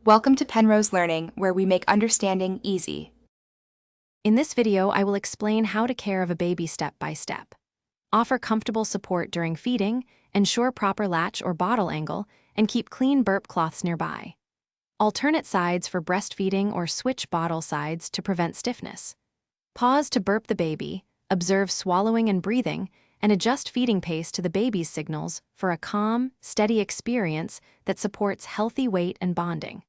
Welcome to Penrose Learning, where we make understanding easy. In this video, I will explain how to care of a baby step by step. Offer comfortable support during feeding, ensure proper latch or bottle angle, and keep clean burp cloths nearby. Alternate sides for breastfeeding or switch bottle sides to prevent stiffness. Pause to burp the baby, observe swallowing and breathing, and adjust feeding pace to the baby's signals for a calm, steady experience that supports healthy weight and bonding.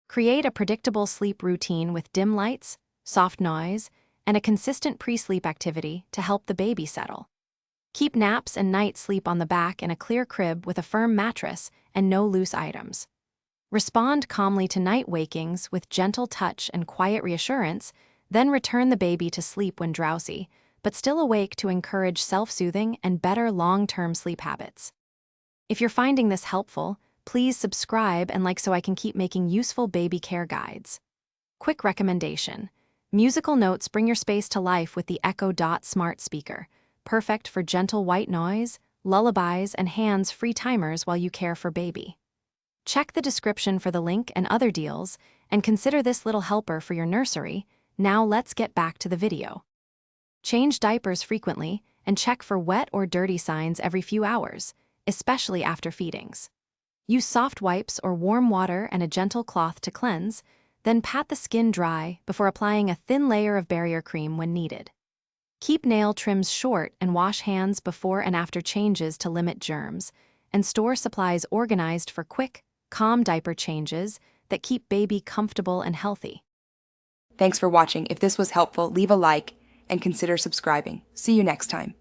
Create a predictable sleep routine with dim lights, soft noise, and a consistent pre-sleep activity to help the baby settle. Keep naps and night sleep on the back in a clear crib with a firm mattress and no loose items. Respond calmly to night wakings with gentle touch and quiet reassurance, then return the baby to sleep when drowsy, but still awake to encourage self-soothing and better long-term sleep habits. If you're finding this helpful, please subscribe and like so I can keep making useful baby care guides. Quick recommendation: musical notes bring your space to life with the Echo Dot smart speaker, perfect for gentle white noise, lullabies, and hands-free timers while you care for baby. Check the description for the link and other deals, and consider this little helper for your nursery. Now let's get back to the video. Change diapers frequently and check for wet or dirty signs every few hours, especially after feedings. Use soft wipes or warm water and a gentle cloth to cleanse, then pat the skin dry before applying a thin layer of barrier cream when needed. Keep nail trims short and wash hands before and after changes to limit germs, and store supplies organized for quick, calm diaper changes that keep baby comfortable and healthy. Thanks for watching. If this was helpful, leave a like and consider subscribing. See you next time.